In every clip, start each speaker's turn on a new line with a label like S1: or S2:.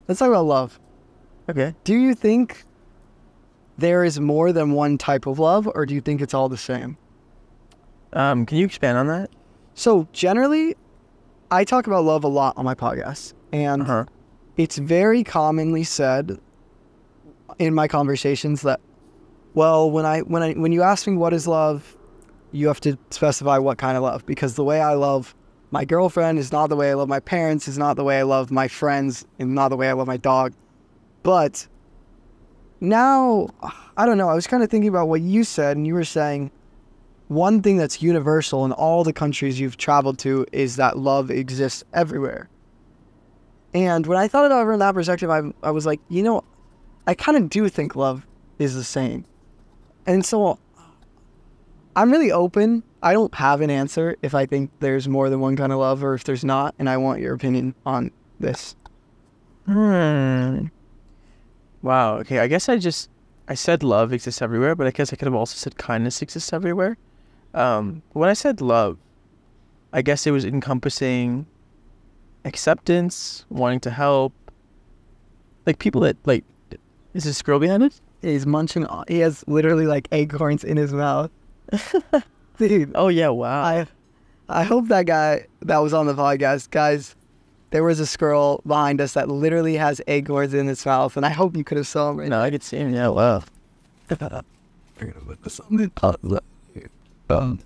S1: Let's talk about love.
S2: Okay.
S1: Do you think there is more than one type of love, or do you think it's all the same?
S2: Can you expand on that?
S1: So generally, I talk about love a lot on my podcast, and it's very commonly said in my conversations that, well, when you ask me what is love, you have to specify what kind of love, because the way I love my girlfriend is not the way I love my parents, is not the way I love my friends, and not the way I love my dog. But now, I don't know, I was kind of thinking about what you said, and you were saying one thing that's universal in all the countries you've traveled to is that love exists everywhere. And when I thought about it from that perspective, I was like, you know, I kind of do think love is the same. And so I'm really open. I don't have an answer if I think there's more than one kind of love or if there's not, and I want your opinion on this.
S2: Wow. Okay, I guess I said love exists everywhere, but I guess I could have also said kindness exists everywhere. When I said love, I guess it was encompassing acceptance, wanting to help. Like people that, like, is this girl behind it?
S1: He's munching. He has literally like acorns in his mouth. Dude.
S2: Oh yeah, wow.
S1: I hope that guy that was on the podcast, guys, there was a squirrel behind us that literally has acorns in its mouth, and I hope you could have saw him right now.
S2: I could see him, yeah, wow.
S1: Oh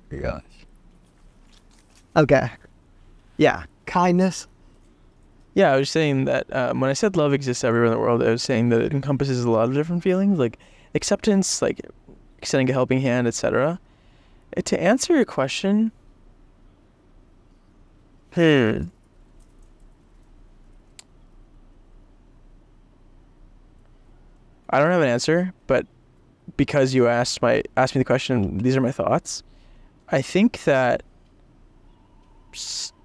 S1: my gosh. Okay. Yeah. Kindness.
S2: Yeah, I was saying that when I said love exists everywhere in the world, I was saying that it encompasses a lot of different feelings, like acceptance, like extending a helping hand, etc. To answer your question, I don't have an answer, but because you asked me the question, these are my thoughts. I think that,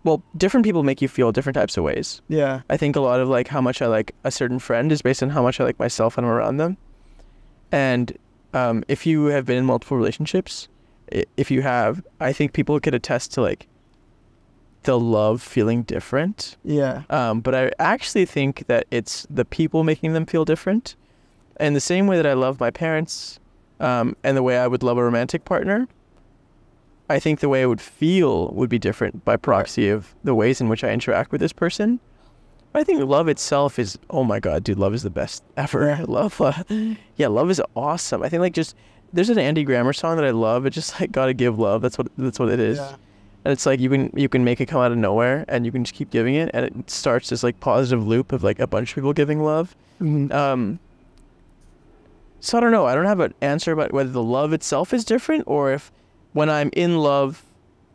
S2: well, different people make you feel different types of ways.
S1: Yeah.
S2: I think a lot of like how much I like a certain friend is based on how much I like myself when I'm around them. And if you have been in multiple relationships, if you have, I think people could attest to like the love feeling different.
S1: Yeah.
S2: But I actually think that it's the people making them feel different. And the same way that I love my parents, and the way I would love a romantic partner, I think the way I would feel would be different by proxy of the ways in which I interact with this person. I think love itself is, oh my God, dude, love is the best ever.
S1: Yeah.
S2: Love is awesome. I think like just, there's an Andy Grammer song that I love. It's just like, gotta give love. That's what it is. Yeah. And it's like, you can make it come out of nowhere and you can just keep giving it. And it starts this like positive loop of like a bunch of people giving love. Mm-hmm. So I don't know. I don't have an answer about whether the love itself is different or if when I'm in love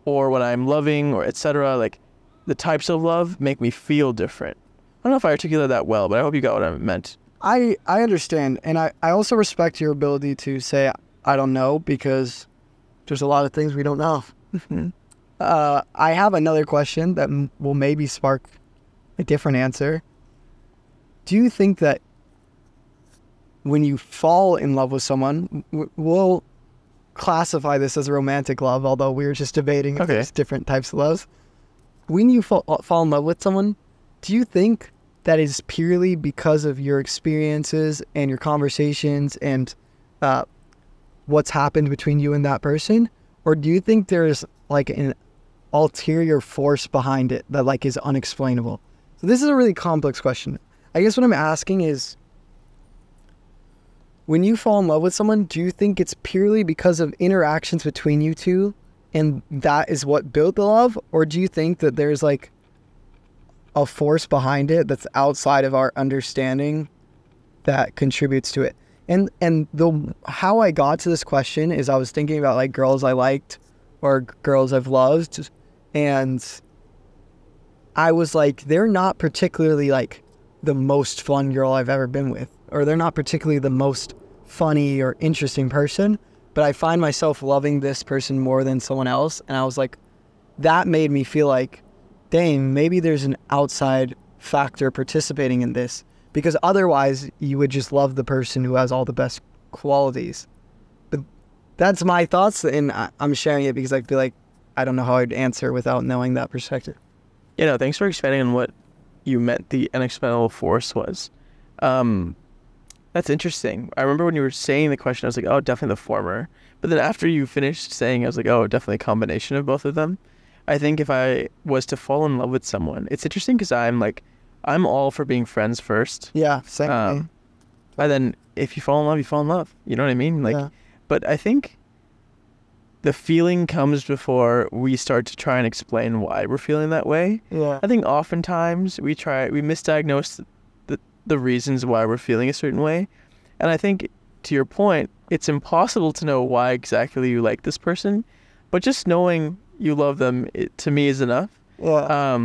S2: or when I'm loving or etc., like the types of love make me feel different. I don't know if I articulated that well, but I hope you got what I meant.
S1: I understand. And I also respect your ability to say, I don't know, because there's a lot of things we don't know. I have another question that will maybe spark a different answer. Do you think that when you fall in love with someone, we'll classify this as a romantic love, although we were just debating if there's different types of loves. When you fall in love with someone, do you think that is purely because of your experiences and your conversations and what's happened between you and that person? Or do you think there's like an ulterior force behind it that like is unexplainable? So this is a really complex question. I guess what I'm asking is, when you fall in love with someone, do you think it's purely because of interactions between you two and that is what built the love? Or do you think that there's like a force behind it that's outside of our understanding that contributes to it? And how I got to this question is I was thinking about like girls I liked or girls I've loved, and I was like, they're not particularly like the most fun girl I've ever been with, or they're not particularly the most funny or interesting person, but I find myself loving this person more than someone else. And I was like, that made me feel like, dang, maybe there's an outside factor participating in this, because otherwise you would just love the person who has all the best qualities. But that's my thoughts, and I'm sharing it because I feel like I don't know how I'd answer without knowing that perspective.
S2: You know, thanks for expanding on what you meant the unexplainable force was. That's interesting. I remember when you were saying the question, I was like, oh, definitely the former. But then after you finished saying, I was like, oh, definitely a combination of both of them. I think if I was to fall in love with someone, it's interesting because I'm all for being friends first.
S1: Yeah, same.
S2: And then if you fall in love, you fall in love. You know what I mean? Like, but I think the feeling comes before we start to try and explain why we're feeling that way.
S1: Yeah.
S2: I think oftentimes we misdiagnose the reasons why we're feeling a certain way. And I think, to your point, it's impossible to know why exactly you like this person, but just knowing you love them, to me, is enough.
S1: Yeah.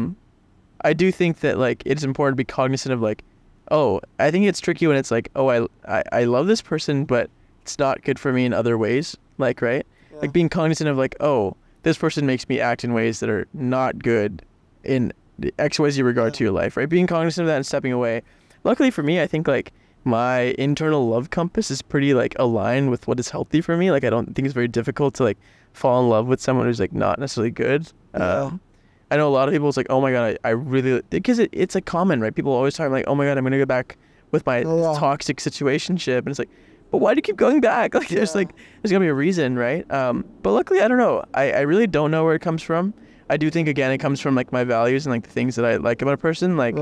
S2: I do think that, like, it's important to be cognizant of, like, oh, I think it's tricky when it's like, oh, I love this person, but it's not good for me in other ways. Like, right? Yeah. Like, being cognizant of, like, oh, this person makes me act in ways that are not good in XYZ regard to your life, right? Being cognizant of that and stepping away. Luckily for me, I think, like, my internal love compass is pretty, like, aligned with what is healthy for me. Like, I don't think it's very difficult to, like, fall in love with someone who's, like, not necessarily good. I know a lot of people, it's like, oh my God, I really, because it's like common, right? People always talk like, oh my God, I'm going to go back with my toxic situationship. And it's like, but why do you keep going back? Like, there's going to be a reason, right? But luckily, I don't know. I really don't know where it comes from. I do think, again, it comes from, like, my values and, like, the things that I like about a person. Like,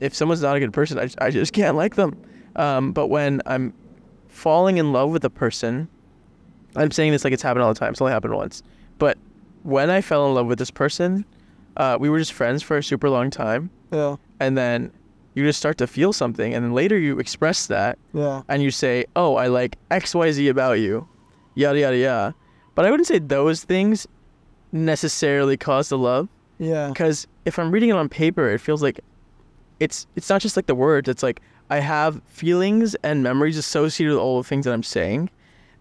S2: if someone's not a good person, I just can't like them. But when I'm falling in love with a person, I'm saying this like it's happened all the time. It's only happened once. But when I fell in love with this person, we were just friends for a super long time. Yeah. And then you just start to feel something. And then later you express that. Yeah. And you say, oh, I like XYZ about you. Yada, yada, yada. But I wouldn't say those things necessarily cause the love. Yeah. Because if I'm reading it on paper, it feels like it's not just like the words. It's like I have feelings and memories associated with all the things that I'm saying.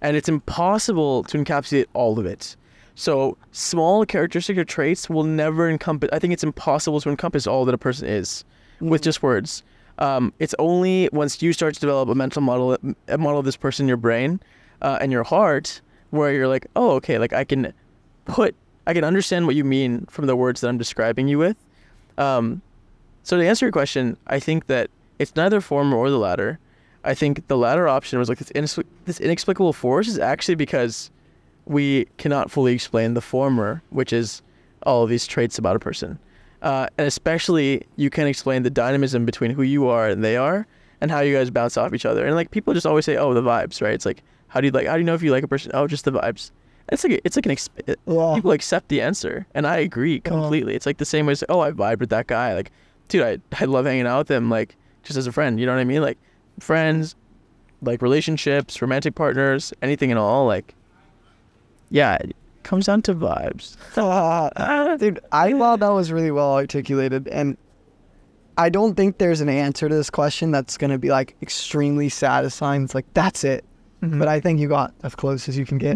S2: And it's impossible to encapsulate all of it. So small characteristics or traits will never encompass. I think it's impossible to encompass all that a person is with just words. It's only once you start to develop a mental model of this person in your brain and your heart, where you're like, oh, okay, like I can understand what you mean from the words that I'm describing you with. So to answer your question, I think that it's neither former or the latter. I think the latter option was like this inexplicable force is actually because we cannot fully explain the former, which is all of these traits about a person. And especially you can explain the dynamism between who you are and they are and how you guys bounce off each other. And like people just always say, oh, the vibes, right? It's like, how do you know if you like a person? Oh, just the vibes. People accept the answer. And I agree completely. It's like the same way as, oh, I vibe with that guy. Like, dude, I love hanging out with him, like just as a friend, you know what I mean? Like friends, like relationships, romantic partners, anything and all, like, yeah, it comes down to vibes.
S1: Dude, I thought that was really well articulated, and I don't think there's an answer to this question that's going to be like extremely satisfying. It's like, that's it. Mm-hmm. But I think you got as close as you can get.